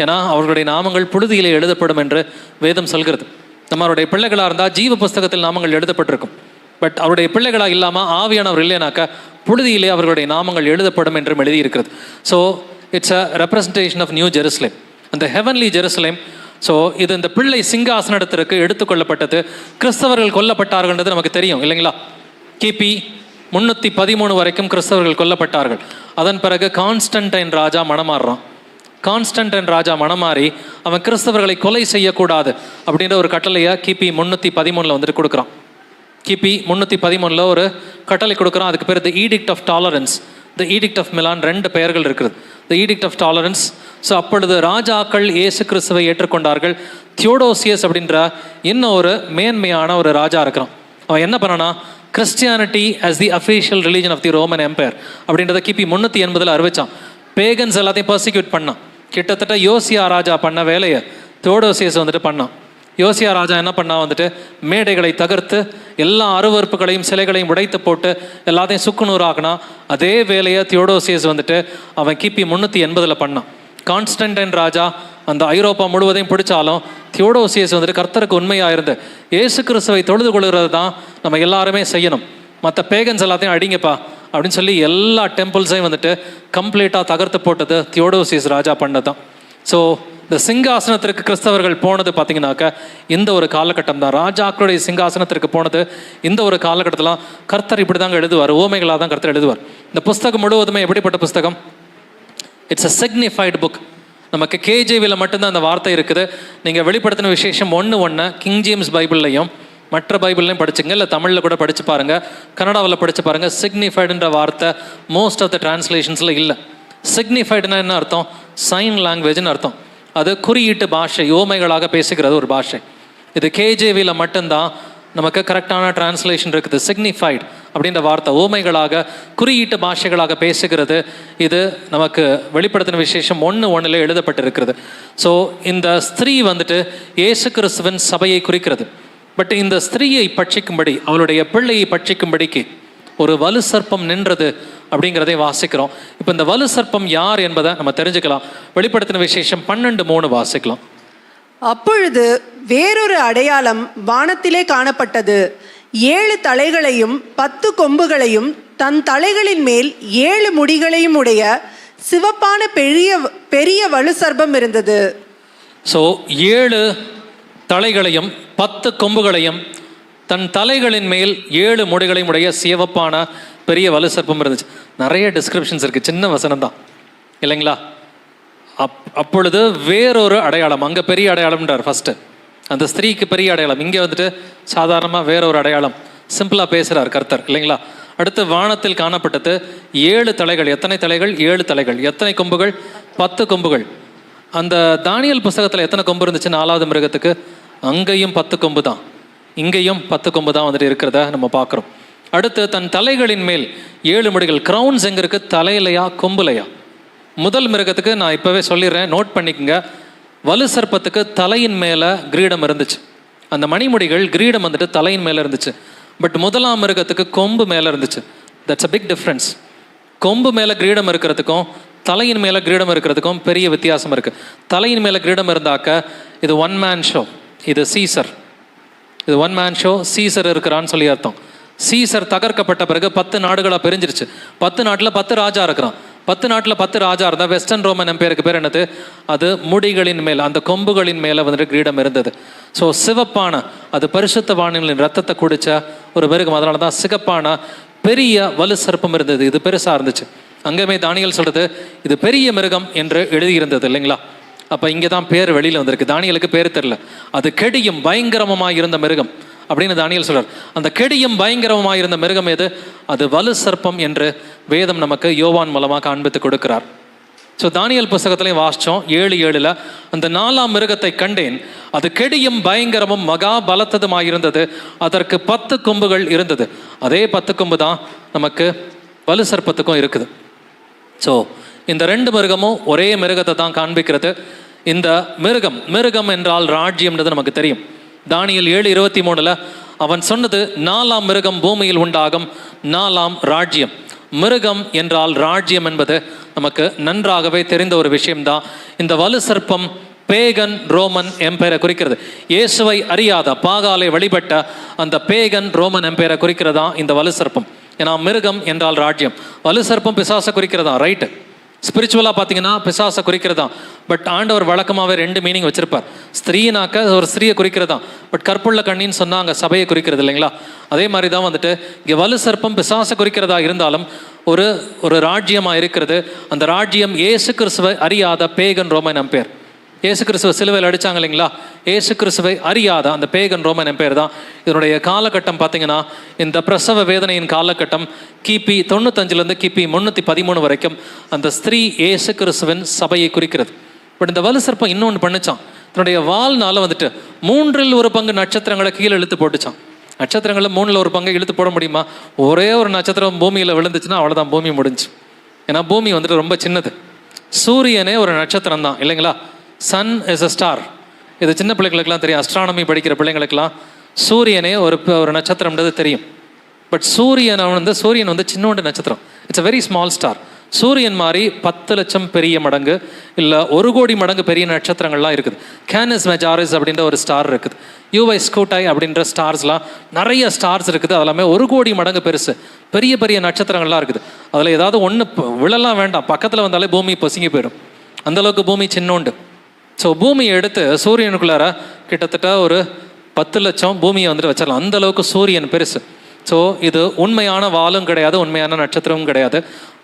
ஏன்னா அவர்களுடைய நாமங்கள் புழுதியிலே எழுதப்படும் என்று வேதம் சொல்கிறது. நம்மளுடைய பிள்ளைகளாக இருந்தால் ஜீவ புஸ்தகத்தில் நாமங்கள் எழுதப்பட்டிருக்கும். பட் அவருடைய பிள்ளைகளாக இல்லாமல் ஆவியானவர் இல்லைனாக்க புழுதியிலே அவர்களுடைய நாமங்கள் எழுதப்படும் என்றும் எழுதியிருக்கிறது. So it's a representation of new Jerusalem, அந்த ஹெவன்லி ஜெருசலேம். ஸோ இது இந்த பிள்ளை சிங்காசனத்திற்கு எடுத்துக்கொள்ளப்பட்டது. கிறிஸ்தவர்கள் கொல்லப்பட்டார்கள்ன்றது நமக்கு தெரியும் இல்லைங்களா? கிபி 313 வரைக்கும் கிறிஸ்தவர்கள் கொல்லப்பட்டார்கள். அதன் பிறகு கான்ஸ்டன்டைன் ராஜா மனமாறுறான். கான்ஸ்டன்டைன் ராஜா மனமாறி அவன் கிறிஸ்தவர்களை கொலை செய்யக்கூடாது அப்படின்ற ஒரு கட்டளையை கிபி 313 வந்துட்டு கொடுக்குறான். கிபி 313 ஒரு கட்டளை கொடுக்குறான். அதுக்கு பேர் the edict of tolerance, the edict of Milan, 2 பெயர்கள் இருக்கிறது. The edict of tolerance. So அப்பொழுது ராஜாக்கள் இயேசு கிறிஸ்துவை ஏற்றுக்கொண்டார்கள். தியோடோசியஸ் அப்படின்ற இன்னும் ஒரு மேன்மையான ஒரு ராஜா இருக்கிறான். அவன் என்ன பண்ணனா, Christianity as the official religion of the Roman empire அப்படின்றத கிபி 380 அறிவிச்சான். பேகன்ஸ் எல்லாத்தையும் பர்சிக்யூட் பண்ணான். கிட்டத்தட்ட யோசியா ராஜா பண்ண வேலையை தியோடோசியஸ் வந்துட்டு பண்ணான். யோசியா ராஜா என்ன பண்ணா, வந்துட்டு மேடைகளை தகர்த்து எல்லா அருவறுப்புகளையும் சிலைகளையும் உடைத்து போட்டு எல்லாத்தையும் சுக்குநூறாக்குனா. அதே வேலையை தியோடோசியஸ் வந்துட்டு அவன் கிபி 380 பண்ணான். கான்ஸ்டன்டைன் ராஜா அந்த ஐரோப்பா முழுவதையும் பிடிச்சாலும் தியோடோசியஸ் வந்துட்டு கர்த்தருக்கு உண்மையாக இருந்து இயேசு கிறிஸ்துவை தொழுது கொள்கிறது தான் நம்ம எல்லாருமே செய்யணும், மற்ற பேகன்ஸ் எல்லாத்தையும் அடிங்கப்பா அப்படின்னு சொல்லி எல்லா டெம்பிள்ஸையும் வந்துட்டு கம்ப்ளீட்டாக தகர்த்து போட்டது தியோடோசியஸ் ராஜா பண்ணதான். ஸோ இந்த சிங்காசனத்திற்கு கிறிஸ்தவர்கள் போனது பார்த்தீங்கன்னாக்க இந்த ஒரு காலகட்டம் தான். ராஜாக்களுடைய சிங்காசனத்திற்கு போனது இந்த ஒரு காலகட்டத்தில். கர்த்தர் இப்படி தாங்க எழுதுவார், ஓமைகளாக தான் கர்த்தர் எழுதுவார். இந்த புஸ்தகம் முழுவதுமே எப்படிப்பட்ட புஸ்தகம்? It's a signified book. நமக்கு கேஜேவியில் மட்டும்தான் அந்த வார்த்தை இருக்குது. நீங்கள் வெளிப்படுத்தின விசேஷம் 1:1 கிங் ஜேம்ஸ் பைபிள்லையும் மற்ற பைபிள்லையும் படிச்சுங்க, இல்லை தமிழில் கூட படித்து பாருங்கள், கன்னடாவில் படித்து பாருங்கள். சிக்னிஃபைடுன்ற வார்த்தை மோஸ்ட் ஆஃப் த டிரான்ஸ்லேஷன்ஸில் இல்லை. சிக்னிஃபைடுனா என்ன அர்த்தம்? சைன் லாங்குவேஜ்னு அர்த்தம். அது குறியீட்டு பாஷை, ஓமைகளாக பேசுகிறது ஒரு பாஷை. இது கேஜேவியில் மட்டும்தான் நமக்கு கரெக்டான டிரான்ஸ்லேஷன் இருக்குது. சிக்னிஃபைடு அப்படின்ற வார்த்தை ஓமைகளாக குறியீட்டு பாஷைகளாக பேசுகிறது. இது நமக்கு வெளிப்படுத்தின விசேஷம் 1:1 எழுதப்பட்டிருக்கிறது. ஸோ இந்த ஸ்திரீ வந்துட்டு இயேசு கிறிஸ்துவின் சபையை குறிக்கிறது. பட் இந்த ஸ்திரீயை பட்சிக்கும்படி, அவளுடைய பிள்ளையை பட்சிக்கும்படிக்கு ஒரு வலு சர்ப்பம் நின்றது அப்படிங்கிறதை வாசிக்கிறோம். இப்போ இந்த வலு சர்ப்பம் யார் என்பதை நம்ம தெரிஞ்சுக்கலாம். வெளிப்படுத்தின விசேஷம் 12:3 வாசிக்கலாம். அப்பொழுது வேறொரு அடையாளம் வானத்திலே காணப்பட்டது. 7 தலைகளையும் 10 கொம்புகளையும் தன் தலைகளின் மேல் 7 முடிகளையும் உடைய சிவப்பான பெரிய பெரிய வலு சர்ப்பம் இருந்தது. ஸோ 7 தலைகளையும் 10 கொம்புகளையும் தன் தலைகளின் மேல் 7 முடிகளையும் உடைய சிவப்பான பெரிய வலு சர்ப்பம் இருந்துச்சு. நிறைய டிஸ்கிரிப்ஷன்ஸ் இருக்குது, சின்ன வசனம் தான் இல்லைங்களா? அப்பொழுது வேறொரு அடையாளம், அங்கே பெரிய அடையாளம்ன்றார் ஃபஸ்ட்டு, அந்த ஸ்திரீக்கு பெரிய அடையாளம். இங்கே வந்துட்டு சாதாரணமாக வேறொரு அடையாளம், சிம்பிளாக பேசுகிறார் கர்த்தர் இல்லைங்களா? அடுத்து வானத்தில் காணப்பட்டது 7 தலைகள். எத்தனை தலைகள்? 7 தலைகள். எத்தனை கொம்புகள்? 10 கொம்புகள். அந்த தானியல் புஸ்தகத்தில் எத்தனை கொம்பு இருந்துச்சு 4வது மிருகத்துக்கு? அங்கேயும் 10 கொம்பு தான், இங்கேயும் 10 கொம்பு தான் வந்துட்டு இருக்கிறத நம்ம பார்க்குறோம். அடுத்து தன் தலைகளின் மேல் 7 முடிகள். க்ரௌன்ஸ் எங்கே இருக்குது? தலையிலையா கொம்புலையா? முதல் மிருகத்துக்கு நான் இப்போவே சொல்லிடுறேன், நோட் பண்ணிக்கோங்க. வலு சர்ப்பத்துக்கு தலையின் மேலே கிரீடம் இருந்துச்சு. அந்த மணிமுடிகள் கிரீடம் வந்துட்டு தலையின் மேலே இருந்துச்சு. பட் முதலாம் மிருகத்துக்கு கொம்பு மேலே இருந்துச்சு. That's a big difference. கொம்பு மேலே கிரீடம் இருக்கிறதுக்கும் தலையின் மேலே கிரீடம் இருக்கிறதுக்கும் பெரிய வித்தியாசம் இருக்குது. தலையின் மேலே கிரீடம் இருந்தாக்க இது 1 மேன் ஷோ, இது சீசர். இது 1 மேன் ஷோ, சீசர் இருக்கிறான்னு சொல்லி அர்த்தம். சீசர் தகர்க்கப்பட்ட பிறகு 10 நாடுகளாக பிரிஞ்சிருச்சு. 10 நாட்டில் 10 ராஜா இருக்கிறான். 10 நாட்டில் 10 ராஜா இருந்தால் வெஸ்டர்ன் ரோமன் எம்பையருக்கு பேர் என்னது? அது முடிகளின் மேல், அந்த கொம்புகளின் மேலே வந்துட்டு கிரீடம் இருந்தது. ஸோ சிவப்பான, அது பரிசுத்தவான்களின் ரத்தத்தை குடித்த ஒரு மிருகம். அதனால தான் சிகப்பான பெரிய வலு சர்ப்பம் இருந்தது. இது பெருசாக இருந்துச்சு. அங்கேயுமே தானியல் சொல்கிறது இது பெரிய மிருகம் என்று எழுதியிருந்தது இல்லைங்களா? அப்போ இங்கே தான் பேர் வெளியில் வந்திருக்கு. தானியலுக்கு பேர் தெரில. அது கெடியும் பயங்கரமாக இருந்த மிருகம் அப்படின்னு தானியல் சொல்றார். அந்த கெடியும் பயங்கரமாக இருந்த மிருகம் எது? அது வலு சர்ப்பம் என்று வேதம் நமக்கு யோவான் மூலமாக காண்பித்து கொடுக்கிறார். ஸோ தானியல் புஸ்தகத்திலையும் வாசித்தோம் 7:7 அந்த 4ஆம் மிருகத்தை கண்டேன், அது கெடியும் பயங்கரமும் மகா பலத்ததுமாயிருந்தது, அதற்கு 10 கொம்புகள் இருந்தது. அதே 10 கொம்பு தான் நமக்கு வலு சர்ப்பத்துக்கும் இருக்குது. ஸோ இந்த 2 மிருகமும் ஒரே மிருகத்தை தான் காண்பிக்கிறது. இந்த மிருகம் என்றால் ராஜ்யம்ன்றது நமக்கு தெரியும். தானியல் 7:23 அவன் சொன்னது 4ஆம் மிருகம் பூமியில் உண்டாகும் 4ஆம் ராஜ்யம். மிருகம் என்றால் ராஜ்யம் என்பது நமக்கு நன்றாகவே தெரிந்த ஒரு விஷயம்தான். இந்த வலு சர்ப்பம் பேகன் ரோமன் எம்பையரை குறிக்கிறது. இயேசுவை அறியாத பாகாலை வழிபட்ட அந்த பேகன் ரோமன் எம்பையரை குறிக்கிறதா இந்த வலு சர்ப்பம். ஏன்னா மிருகம் என்றால் ராஜ்யம், வலு சர்ப்பம் பிசாசை குறிக்கிறதா, ரைட்டு. ஸ்பிரிச்சுவலாக பார்த்தீங்கன்னா பிசாசை குறிக்கிறதா. பட் ஆண்டவர் வழக்கமாகவே 2 மீனிங் வச்சிருப்பார். ஸ்திரீனாக்க ஒரு ஸ்திரீயை குறிக்கிறதா, பட் கற்புள்ள கண்ணின்னு சொன்னால் அங்கே சபையை குறிக்கிறது இல்லைங்களா. அதே மாதிரி தான் வந்துட்டு இங்கே வலு சர்ப்பம் பிசாசை குறிக்கிறதா இருந்தாலும் ஒரு ராஜ்யமாக இருக்கிறது. அந்த ராஜ்யம் இயேசு கிறிஸ்துவை அறியாத பேகன் ரோமன் எம்பையர். இயேசு கிறிஸ்துவ சிலுவையில் அடித்தாங்க இல்லைங்களா, இயேசு கிறிஸ்துவை அறியாத அந்த பேகன் ரோமன் எம்பையர் தான். இதனுடைய காலகட்டம் பார்த்தீங்கன்னா இந்த பிரசவ வேதனையின் காலகட்டம் கிபி 95 கிபி 313 வரைக்கும் அந்த ஸ்திரீ இயேசு கிறிஸ்துவின் சபையை குறிக்கிறது. பட் இந்த வலு சர்ப்பம் இன்னொன்று பண்ணிச்சான். தன்னுடைய வாழ்நாள வந்துட்டு 1/3 நட்சத்திரங்களை கீழே இழுத்து போட்டுச்சான். நட்சத்திரங்களில் 1/3 இழுத்து போட முடியுமா? ஒரே ஒரு நட்சத்திரம் பூமியில் விழுந்துச்சுன்னா அவ்வளோதான், பூமி முடிஞ்சு. ஏன்னா பூமி வந்துட்டு ரொம்ப சின்னது. சூரியனே ஒரு நட்சத்திரம் தான் இல்லைங்களா. Sun is a star. இது சின்ன பிள்ளைகளுக்கெல்லாம் தெரியும், அஸ்ட்ரானமி படிக்கிற பிள்ளைங்களுக்கெல்லாம் சூரியனே ஒரு நட்சத்திரம்ன்றது தெரியும். பட் சூரியன் வந்து சின்னோண்டு நட்சத்திரம். It's a very small star. சூரியன் மாதிரி 10 லட்சம் பெரிய மடங்கு இல்லை 1 கோடி மடங்கு பெரிய நட்சத்திரங்கள்லாம் இருக்குது. கேனஸ் மெஜாரிஸ் அப்படின்ற ஒரு ஸ்டார் இருக்குது. யூவை ஸ்கூட்டாய் அப்படின்ற ஸ்டார்ஸ்லாம் நிறைய ஸ்டார்ஸ் இருக்குது. அதெல்லாமே 1 கோடி மடங்கு பெருசு. பெரிய பெரிய நட்சத்திரங்கள்லாம் இருக்குது. அதில் ஏதாவது ஒன்று விழலாம் வேண்டாம், பக்கத்தில் வந்தாலே பூமி பொசுங்கி போயிடும். அந்தளவுக்கு பூமி சின்னோண்டு. ஸோ பூமியை எடுத்து சூரியனுக்குள்ளார கிட்டத்தட்ட ஒரு 10 லட்சம் பூமியை வந்துட்டு வச்சிடலாம். அந்தளவுக்கு சூரியன் பெருசு. ஸோ இது உண்மையான வாலும் கிடையாது, உண்மையான நட்சத்திரமும் கிடையாது.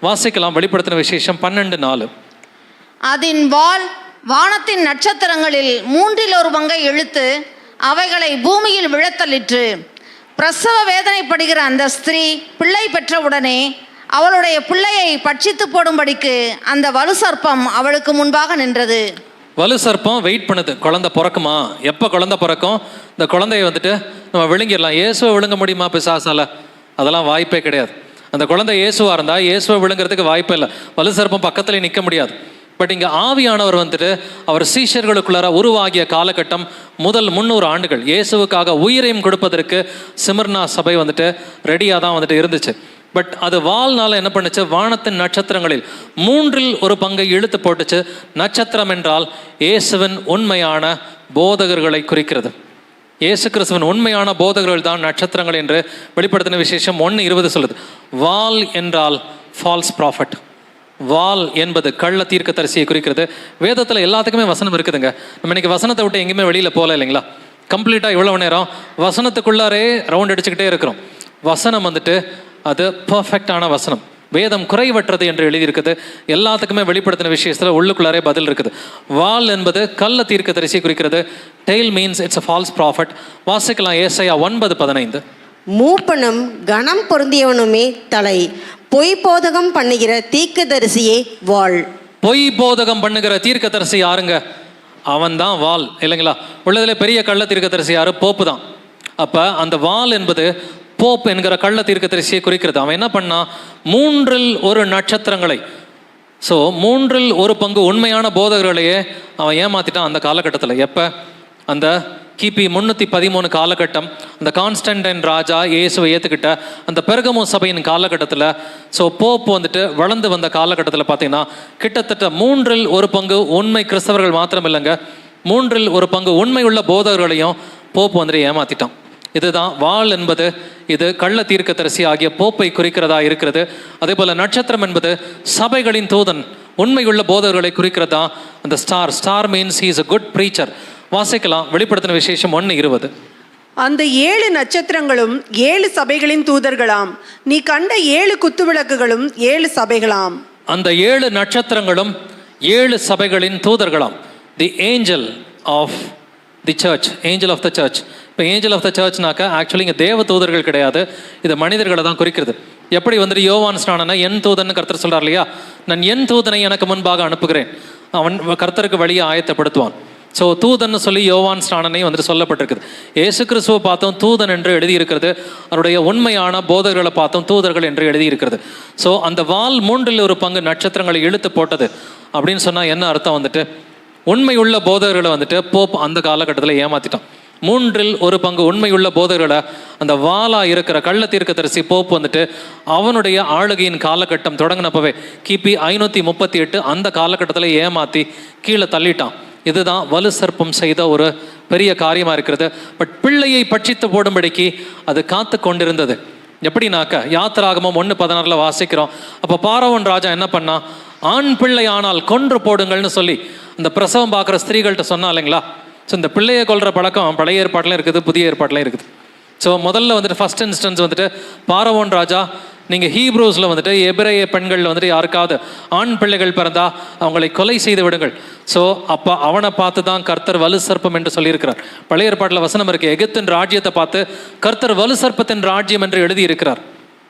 வாசிக்கலாம் வெளிப்படுத்தின விசேஷம் 12:4. அதன் வால் வானத்தின் நட்சத்திரங்களில் 1/3 இழுத்து அவைகளை பூமியில் விழத்தள்ளிற்று. பிரசவ வேதனைப்படுகிற அந்த ஸ்திரீ பிள்ளை பெற்றவுடனே அவளுடைய பிள்ளையை பட்சித்து போடும்படிக்கு அந்த வலு சர்ப்பம் அவளுக்கு முன்பாக நின்றது. வலு சர்ப்பம் வெயிட் பண்ணுது, குழந்தை பிறக்குமா, எப்போ குழந்தை பிறக்கும், இந்த குழந்தைய வந்துட்டு நம்ம விழுங்கிடலாம். இயேசுவை விழுங்க முடியுமா பிசாசால? அதெல்லாம் வாய்ப்பே கிடையாது. அந்த குழந்தை இயேசுவாக இருந்தால் இயேசுவை விழுங்கிறதுக்கு வாய்ப்பே இல்லை. வலு சர்ப்பம் பக்கத்துலேயே நிற்க முடியாது. பட் இங்கே ஆவியானவர் வந்துட்டு அவர் சீஷர்களுக்குள்ளார உருவாகிய காலகட்டம் முதல் 300 ஆண்டுகள் இயேசுவுக்காக உயிரையும் கொடுப்பதற்கு சிமிர்னா சபை வந்துட்டு ரெடியாக தான் வந்துட்டு இருந்துச்சு. பட் அது வாழ்நாள் என்ன பண்ணுச்சு, வானத்தின் நட்சத்திரங்களில் 1/3 இழுத்து போட்டுச்சு. நட்சத்திரம் என்றால் இயேசுவின் உண்மையான போதகர்களை குறிக்கிறது. இயேசு கிறிஸ்துவின் உண்மையான போதகர்கள் தான் நட்சத்திரங்கள் என்று வெளிப்படுத்தின விசேஷம் 1:20 சொல்லுது. வால் என்றால் ஃபால்ஸ் ப்ராஃபட். வால் என்பது கள்ள தீர்க்கதரிசியை குறிக்கிறது. வேதத்தில் எல்லாத்துக்குமே வசனம் இருக்குதுங்க. நம்ம இன்னைக்கு வசனத்தை விட்டு எங்கேயுமே வெளியில் போகல இல்லைங்களா. கம்ப்ளீட்டாக இவ்வளோ நேரம் வசனத்துக்குள்ளாரே ரவுண்ட் அடிச்சுக்கிட்டே இருக்கிறோம். வசனம் வந்துட்டு அது பர்ஃபெக்டான வசனம். வேதம் குறைவற்றது என்று எழுதியிருக்குது. எல்லாத்துக்குமே வெளிப்படுத்தின விஷயத்தில் உள்ளுக்குள்ளாரே பதில் இருக்குது. வால் என்பது கள்ள தீர்க்கதரிசியை குறிக்கிறது. Tail means it's a false prophet. வாசிக்கலாம் ஏசாயா 9:15. மூப்பனும் கனம் பொருந்தியவனுமே தலை, பொய் போதகம் பண்ணுகிற தீர்க்கதரிசியே வாள். பொய் போதகம் பண்ணுகிற தீர்க்கதரிசி யாருங்க? அவன் தான் வால் இல்லைங்களா. உள்ளதிலே பெரிய கள்ள தீர்க்கதரிசி யாரு? போப்பு தான். அப்போ அந்த வால் என்பது போப் என்கிற கள்ள தீர்க்கதரிசியை குறிக்கிறது. அவன் என்ன பண்ணா, 1/3 நட்சத்திரங்களை, ஸோ 1/3 உண்மையான போதகர்களையே அவன் ஏமாத்திட்டான் அந்த காலகட்டத்தில். எப்போ? அந்த கிபி 313 காலகட்டம், அந்த கான்ஸ்டன்டைன் ராஜா இயேசுவை ஏற்றுக்கிட்ட அந்த பெர்கமோ சபையின் காலகட்டத்தில். ஸோ போப் வந்துட்டு வளர்ந்து வந்த காலகட்டத்தில் பார்த்தீங்கன்னா கிட்டத்தட்ட 1/3 உண்மை கிறிஸ்தவர்கள் மாத்திரம் இல்லைங்க, 1/3 உண்மை உள்ள போதகர்களையும் போப் வந்துட்டு ஏமாத்திட்டான். இதுதான் வாள் என்பது. இது கள்ள தீர்க்கதரிசி ஆகிய போப்பை குறிக்கிறதா இருக்கிறது. அதே போல நட்சத்திரம் என்பது சபைகளின் தூதன், உண்மையுள்ள போதகர்களை குறிக்கிறதா அந்த star. Star means he is a good preacher. வாசிக்கலாம் வெளிப்படுத்தின விசேஷம் 1:20. அந்த 7 நட்சத்திரங்களும் 7 சபைகளின் தூதர்களாம். நீ கண்ட 7 குத்துவிளக்குகளும் 7 சபைகளாம். அந்த 7 நட்சத்திரங்களும் 7 சபைகளின் தூதர்களாம். The angel of the church, angel of the church. இப்போ ஏஞ்சல் ஆஃப் த சர்ச்னாக்கா ஆக்சுவலி இங்கே தேவ தூதர்கள் கிடையாது, இது மனிதர்களை தான் குறிக்கிறது. எப்படி வந்துட்டு யோவான் ஸ்நானனா என் தூதன் கர்த்தர் சொல்கிறார் இல்லையா, நான் என் தூதனை எனக்கு முன்பாக அனுப்புகிறேன், அவன் கர்த்தருக்கு வழியை ஆயத்தப்படுத்துவான். ஸோ தூதன் சொல்லி யோவான் ஸ்நானனையும் வந்துட்டு சொல்லப்பட்டிருக்குது. ஏசு கிறிஸ்துவை பார்த்தோம் தூதன் என்று எழுதியிருக்கிறது. அவருடைய உண்மையான போதகர்களை பார்த்தோம் தூதர்கள் என்று எழுதியிருக்கிறது. ஸோ அந்த வால் 1/3 நட்சத்திரங்களை இழுத்து போட்டது அப்படின்னு சொன்னால் என்ன அர்த்தம்? வந்துட்டு உண்மையுள்ள போதகர்களை வந்துட்டு போப் அந்த காலகட்டத்தில் ஏமாத்திட்டான். மூன்றில் ஒரு பங்கு உண்மையுள்ள போதகர்களை அந்த வாளா இருக்கிற கள்ள தீர்க்கதரிசி போப் வந்துட்டு அவனுடைய ஆளுகையின் காலகட்டம் தொடங்கினப்பவே கிபி 538 அந்த காலகட்டத்தில் ஏமாற்றி கீழே தள்ளிட்டான். இதுதான் வலு சர்ப்பம் செய்த ஒரு பெரிய காரியமாக இருக்கிறது. பட் பிள்ளையை பட்சித்து போடும்படிக்கு அது காத்து கொண்டிருந்தது. எப்படின்னாக்க யாத்திராகமம் 1:16 வாசிக்கிறோம். அப்போ பார்வோன் ராஜா என்ன பண்ணா, ஆண் பிள்ளை ஆனால் கொன்று போடுங்கள்னு சொல்லி அந்த பிரசவம் பார்க்குற ஸ்திரீகள்கிட்ட சொன்னா இல்லைங்களா. ஸோ இந்த பிள்ளையை கொல்ற பழக்கம் பழைய ஏற்பாட்டிலையும் இருக்குது, புதிய ஏற்பாட்டிலையும் இருக்குது. ஸோ முதல்ல வந்துட்டு ஃபர்ஸ்ட் இன்ஸ்டன்ஸ் வந்துட்டு பார்வோன் ராஜா, நீங்கள் ஹீப்ரூஸில் வந்துட்டு எபிரேய பெண்களில் வந்துட்டு யாருக்காவது ஆண் பிள்ளைகள் பிறந்தா அவங்களை கொலை செய்து விடுங்கள். ஸோ அப்போ அவனை பார்த்து தான் கர்த்தர் வலு சர்ப்பம் என்று சொல்லியிருக்கிறார். பழைய ஏற்பாட்டில் வசனம் இருக்குது, எகிப்தின் ராஜ்யத்தை பார்த்து கர்த்தர் வலு சர்ப்பத்தின் ராஜ்யம் என்று எழுதியிருக்கிறார்.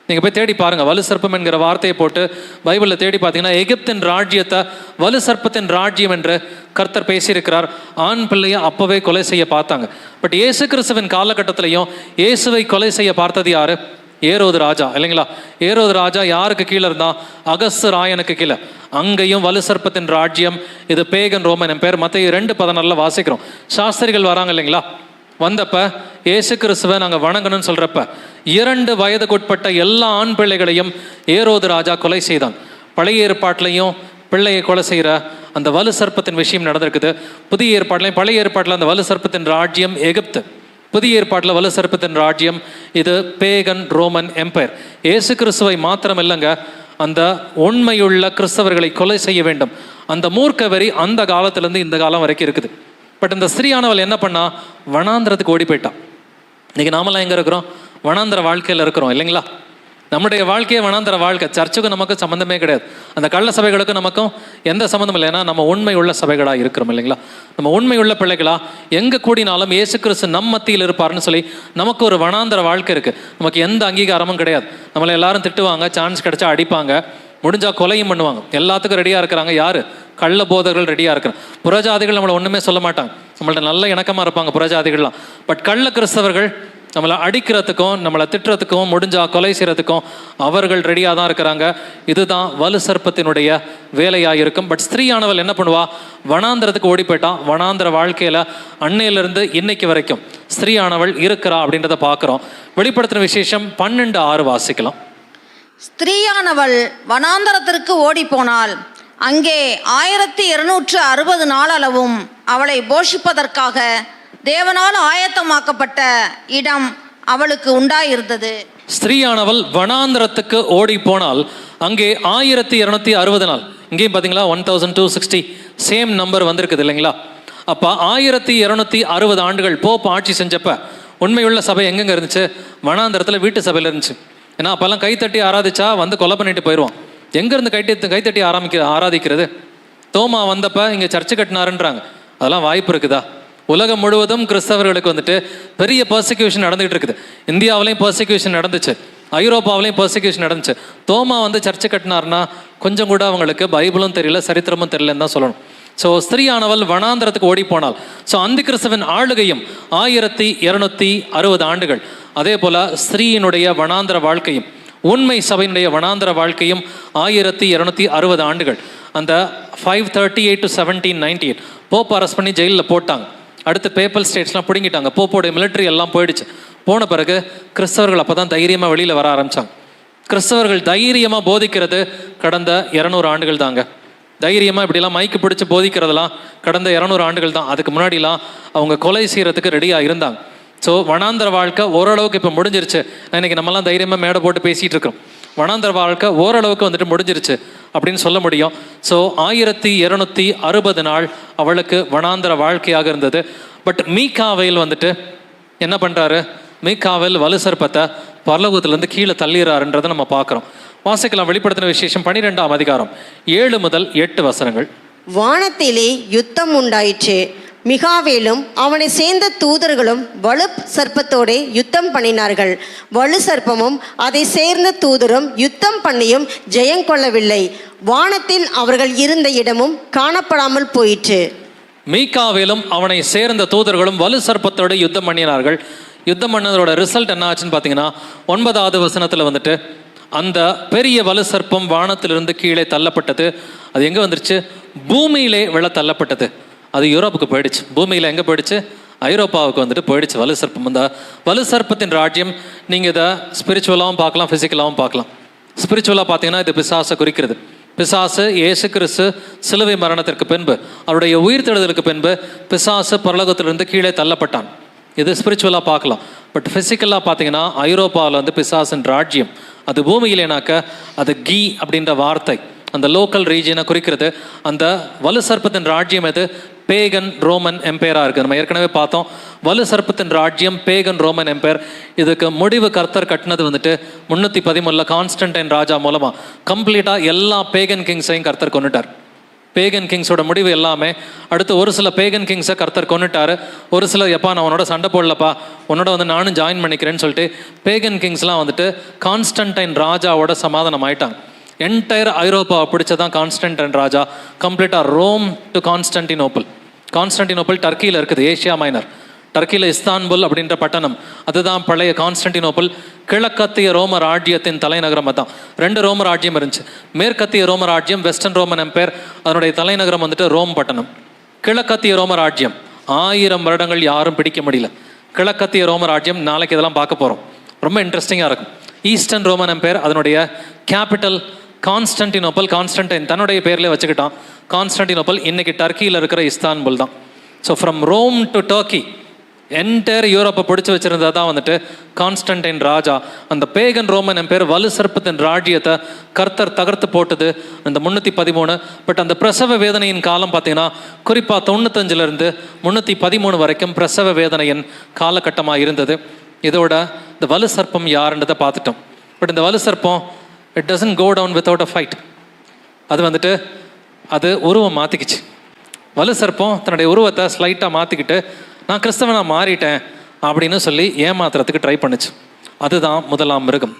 நீங்கள் போய் தேடி பாருங்கள், வலு சர்ப்பம் என்கிற வார்த்தையை போட்டு பைபிளில் தேடி பார்த்தீங்கன்னா எகிப்தின் ராஜ்யத்தை வலு சர்ப்பத்தின் ராஜ்யம் என்று கர்த்தர் பேசியிருக்கிறார். ஆண் பிள்ளையை அப்போவே கொலை செய்ய பார்த்தாங்க. பட் இயேசு கிறிஸ்துவின் காலகட்டத்திலையும் இயேசுவை கொலை செய்ய பார்த்தது யாரு? ஏரோது ராஜா இல்லைங்களா. ஏரோது ராஜா யாருக்கு கீழே இருந்தான்? அகஸ்து ராயனுக்கு கீழே. அங்கேயும் வலு சர்ப்பத்தின் ராஜ்யம். இது பேகன் ரோமன் எம்பையர். மத்தேயு 2:14 வாசிக்கிறோம். சாஸ்திரிகள் வராங்க இல்லைங்களா, வந்தப்ப இயேசு கிறிஸ்துவை நாங்கள் வணங்கணும்னு சொல்கிறப்ப 2 வயதுக்குட்பட்ட எல்லா ஆண் பிள்ளைகளையும் ஏரோது ராஜா கொலை செய்தான். பழைய ஏற்பாட்டிலையும் பிள்ளையை கொலை செய்கிற அந்த வலு சர்ப்பத்தின் விஷயம் நடந்திருக்குது. புதிய ஏற்பாட்டிலையும் பழைய ஏற்பாட்டில் அந்த வலு சர்ப்பத்தின் ராஜ்யம் எகிப்து, புதிய ஏற்பாட்டில் வலு சர்ப்பத்தின் ராஜ்யம் இது பேகன் ரோமன் எம்பையர். இயேசு கிறிஸ்துவை மாத்திரம் இல்லைங்க, அந்த உண்மையுள்ள கிறிஸ்தவர்களை கொலை செய்ய வேண்டும் அந்த மூர்க்க வெறி அந்த காலத்திலேருந்து இந்த காலம் வரைக்கும் இருக்குது. பட் இந்த ஸ்திரீயானவள் என்ன பண்ணா, வனாந்திரத்துக்கு ஓடி போயிட்டான். இன்னைக்கு நாமெல்லாம் எங்கே இருக்கிறோம்? வனாந்திர வாழ்க்கையில் இருக்கிறோம் இல்லைங்களா. நம்முடைய வாழ்க்கையே வனாந்திர வாழ்க்கை. சர்ச்சுக்கும் நமக்கு சம்மந்தமே கிடையாது, அந்த கள்ள சபைகளுக்கும் நமக்கும் எந்த சம்மந்தம் இல்லை. ஏன்னா நம்ம உண்மை உள்ள சபைகளாக இருக்கிறோம் இல்லைங்களா. நம்ம உண்மை உள்ள பிள்ளைகளா எங்கே கூடினாலும் இயேசு கிறிஸ்து நம் மத்தியில் இருப்பார்னு சொல்லி நமக்கு ஒரு வனாந்திர வாழ்க்கை இருக்குது. நமக்கு எந்த அங்கீகாரமும் கிடையாது. நம்மளை எல்லாரும் திட்டுவாங்க, சான்ஸ் கிடைச்சா அடிப்பாங்க, முடிஞ்சா கொலையும் பண்ணுவாங்க. எல்லாத்துக்கும் ரெடியாக இருக்கிறாங்க. யாரு? கள்ள போதர்கள் ரெடியாக இருக்கிறாங்க. புறஜாதிகள் நம்மளை ஒன்றுமே சொல்ல மாட்டாங்க, நம்மள்ட்ட நல்ல இணக்கமாக இருப்பாங்க புறஜாதிகள்லாம். பட் கள்ள கிறிஸ்தவர்கள் நம்மளை அடிக்கிறதுக்கும் நம்மளை திட்டுறதுக்கும் முடிஞ்சா கொலை செய்கிறதுக்கும் அவர்கள் ரெடியாக தான் இருக்கிறாங்க. இதுதான் வலு சர்ப்பத்தினுடைய வேலையாக இருக்கும். பட் ஸ்திரீயானவள் என்ன பண்ணுவா, வனாந்திரத்துக்கு ஓடி போயிட்டான். வனாந்திர வாழ்க்கையில் அன்னையிலிருந்து இன்னைக்கு வரைக்கும் ஸ்திரீயானவள் இருக்கிறா அப்படின்றத பார்க்குறோம். வெளிப்படுத்தின விசேஷம் 12:6 வாசிக்கலாம். ஸ்திரீயானவள் வனாந்தரத்திற்கு ஓடி போனாள். அங்கே 1260 நாளளவும் அவளை போஷிப்பதற்காக தேவனால் ஆயத்தமாக்கப்பட்ட இடம் அவளுக்கு உண்டாயிருந்தது. ஸ்திரீயானவள் வனாந்திரத்துக்கு ஓடி போனால் அங்கே 1260 நாள். இங்கேயும் பார்த்தீங்களா 1260 சேம் நம்பர் வந்திருக்குது இல்லைங்களா. அப்போ 1260 ஆண்டுகள் போப் ஆட்சி செஞ்சப்ப உண்மையுள்ள சபை எங்கெங்க இருந்துச்சு? வனாந்திரத்தில் வீட்டு சபையில் இருந்துச்சு. ஏன்னா அப்போல்லாம் கைத்தட்டி ஆராதிச்சா வந்து கொலை பண்ணிட்டு போயிடுவான். எங்கேருந்து கைத்தட்டி ஆராதிக்கிறது? தோமா வந்தப்ப இங்கே சர்ச்சு கட்டினாருன்றாங்க. அதெல்லாம் வாய்ப்பு இருக்குதா? உலகம் முழுவதும் கிறிஸ்தவர்களுக்கு வந்துட்டு பெரிய பர்சிக்யூஷன் நடந்துகிட்டு இருக்குது. இந்தியாவிலையும் பர்சிக்யூஷன் நடந்துச்சு, ஐரோப்பாவிலையும் பர்சிக்யூஷன் நடந்துச்சு. தோமா வந்து சர்ச்சு கட்டினார்னா கொஞ்சம் கூட அவங்களுக்கு பைபிளும் தெரியல, சரித்திரமும் தெரியலன்னு தான் சொல்லணும். ஸோ ஸ்திரீயானவள் வனாந்திரத்துக்கு ஓடி போனாள். ஸோ அந்த கிறிஸ்தவன் ஆளுகையும் 1260 ஆண்டுகள். அதே போல ஸ்திரீயினுடைய வனாந்திர வாழ்க்கையும் உண்மை சபையினுடைய வனாந்திர வாழ்க்கையும் 1260 ஆண்டுகள். அந்த 538 to 1798 போப் அரெஸ்ட் பண்ணி ஜெயிலில் போட்டாங்க. அடுத்து பேப்பல் ஸ்டேட்ஸ்லாம் பிடுங்கிட்டாங்க. போப்போடைய மிலிட்ரி எல்லாம் போயிடுச்சு. போன பிறகு கிறிஸ்தவர்கள் அப்போ தான் தைரியமாக வெளியில் வர ஆரம்பித்தாங்க. கிறிஸ்தவர்கள் தைரியமாக போதிக்கிறது கடந்த 200 ஆண்டுகள் தாங்க. தைரியமாக இப்படிலாம் மைக்கு பிடிச்சி போதிக்கிறதெல்லாம் கடந்த 200 ஆண்டுகள் தான். அதுக்கு முன்னாடிலாம் அவங்க கொலை செய்கிறதுக்கு ரெடியாக இருந்தாங்க. ஸோ வனாந்திர வாழ்க்கை ஓரளவுக்கு இப்போ முடிஞ்சிருச்சு. இன்னைக்கு நம்மலாம் தைரியமாக மேடை போட்டு பேசிகிட்டு இருக்கிறோம். வனாந்திர வாழ்க்கை ஓரளவுக்கு வந்துட்டு முடிஞ்சிருச்சு அப்படின்னு சொல்ல முடியும். ஸோ 1260 நாள் அவளுக்கு வனாந்திர வாழ்க்கையாக இருந்தது. பட் மீகாவேல் வந்துட்டு என்ன பண்ணுறாரு? மீகாவேல் வலு சர்ப்பத்தை பரலோகத்திலேருந்து கீழே தள்ளிடுறாருன்றதை நம்ம பார்க்குறோம். வாசிக்கலாம். வெளிப்படுத்தின விசேஷம் 12ஆம் அதிகாரம் 7 முதல் 8 வசனங்கள். வானத்திலே யுத்தம் உண்டாயிற்று. மிகாவேலும் அவனை சேர்ந்த தூதர்களும் வலு சர்ப்பத்தோடு யுத்தம் பண்ணினார்கள். வலு சர்ப்பமும் அதை சேர்ந்த தூதரும் யுத்தம் பண்ணியும் ஜெயங்கொள்ளவில்லை. வானத்தில் அவர்கள் இருந்த இடமும் காணப்படாமல் போயிற்று. மீகாவேலும் அவனை சேர்ந்த தூதர்களும் வலு சர்ப்பத்தோடு யுத்தம் பண்ணினார்கள். யுத்தம் பண்ணதோட ரிசல்ட் என்ன ஆச்சுன்னு பார்த்தீங்கன்னா 9வது வசனத்தில் வந்துட்டு அந்த பெரிய வலு சர்ப்பம் வானத்திலிருந்து கீழே தள்ளப்பட்டது. அது எங்கே வந்துருச்சு? பூமியிலே விழ தள்ளப்பட்டது. அது யூரோப்புக்கு போயிடுச்சு. பூமியில் எங்கே போயிடுச்சு? ஐரோப்பாவுக்கு வந்துட்டு போயிடுச்சு வலு சர்ப்பம். இந்த வலு சர்ப்பத்தின் ராஜ்யம் நீங்கள் இதை ஸ்பிரிச்சுவலாகவும் பார்க்கலாம், ஃபிசிக்கலாகவும் பார்க்கலாம். ஸ்பிரிச்சுவலாக பார்த்தீங்கன்னா இது பிசாசை குறிக்கிறது. பிசாசு இயேசு கிறிஸ்து சிலுவை மரணத்திற்கு பின்பு, அவருடைய உயிர்த்தெழுதலுக்கு பின்பு பிசாசு பரலோகத்திலிருந்து கீழே தள்ளப்பட்டான். இது ஸ்பிரிச்சுவலாக பார்க்கலாம். பட் ஃபிசிக்கலாக பார்த்தீங்கன்னா ஐரோப்பாவில் வந்து பிசாசின் ராஜ்யம், அது பூமியிலேனாக்க அது கீ அப்படின்ற வார்த்தை அந்த லோக்கல் ரீஜியனை குறிக்கிறது. அந்த வலு சர்ப்பத்தின் ராஜ்யம் எது? பேகன் ரோமன் எம்பையராக இருக்குது. நம்ம ஏற்கனவே பார்த்தோம் வலு சர்ப்பத்தின் ராஜ்யம் பேகன் ரோமன் எம்பையர். இதுக்கு முடிவு கர்த்தர் கட்டினது வந்துட்டு 313 கான்ஸ்டன்டைன் ராஜா மூலமாக கம்ப்ளீட்டாக எல்லா பேகன் கிங்ஸையும் கர்த்தர் கொண்டுட்டார். பேகன் கிங்ஸோட முடிவு எல்லாமே. அடுத்து ஒரு சில பேகன் கிங்ஸை கர்த்தர் கொண்டுட்டார். ஒரு சிலர் எப்பா நான் உன்னோட சண்டை போடலப்பா, உன்னோட வந்து நானும் ஜாயின் பண்ணிக்கிறேன்னு சொல்லிட்டு பேகன் கிங்ஸ்லாம் வந்துட்டு கான்ஸ்டன்டைன் ராஜாவோட சமாதானம் ஆயிட்டாங்க. என்டையர் ஐரோப்பாவை பிடிச்சதான் கான்ஸ்டன்டைன் ராஜா. கம்ப்ளீட்டாக ரோம் டு கான்ஸ்டன்டினோப்பிள். கான்ஸ்டன்டினோப்பிள் டர்க்கியில் இருக்குது, ஏஷியா மைனர். டர்க்கியில் இஸ்தான்புல் அப்படின்ற பட்டணம், அதுதான் பழைய கான்ஸ்டன்டினோப்பிள். கிழக்கத்திய ரோம ராஜ்யத்தின் தலைநகரம் அதான். 2 ரோம ராஜ்யம் இருந்துச்சு. மேற்கத்திய ரோம ராஜ்யம் வெஸ்டர்ன் ரோமன் எம்பையர், அதனுடைய தலைநகரம் வந்துட்டு ரோம் பட்டணம். கிழக்கத்திய ரோம ராஜ்யம் 1000 வருடங்கள் யாரும் பிடிக்க முடியல. கிழக்கத்திய ரோம ராஜ்யம் நாளைக்கு இதெல்லாம் பார்க்க போகிறோம், ரொம்ப இன்ட்ரெஸ்டிங்காக இருக்கும். ஈஸ்டர்ன் ரோமன் எம்பையர், அதனுடைய கேபிட்டல் கான்ஸ்டன்டினோப்பிள். கான்ஸ்டன்டைன் தன்னுடைய பேர்லேயே வச்சுக்கிட்டான் கான்ஸ்டன்டினோப்பிள். இன்னைக்கு டர்க்கியில் இருக்கிற இஸ்தான்புல் தான். So from Rome to Turkey entire யூரோப்பை பிடிச்சி வச்சிருந்தா தான் வந்துட்டு கான்ஸ்டன்டைன் ராஜா. அந்த பேகன் ரோமன் எம்பையர் வலு சர்ப்பத்தின் ராஜ்யத்தை கர்த்தர் தகர்த்து போட்டது அந்த 313. பட் அந்த பிரசவ வேதனையின் காலம் பார்த்தீங்கன்னா குறிப்பாக 95லேருந்து 313 வரைக்கும் பிரசவ வேதனையின் காலகட்டமாக இருந்தது. இதோட இந்த வலு சர்ப்பம் யாருன்றதை பார்த்துட்டோம். பட் இந்த வலு சர்ப்பம் it doesn't go down without a fight. அது வந்துட்டு அது உருவம் மாற்றிக்கிச்சு. வலு சர்ப்பம் தன்னுடைய உருவத்தை ஸ்லைட்டாக மாற்றிக்கிட்டு நான் கிறிஸ்தவனாக மாறிட்டேன் அப்படின்னு சொல்லி ஏமாத்துறதுக்கு ட்ரை பண்ணுச்சு. அதுதான் முதலாம் மிருகம்.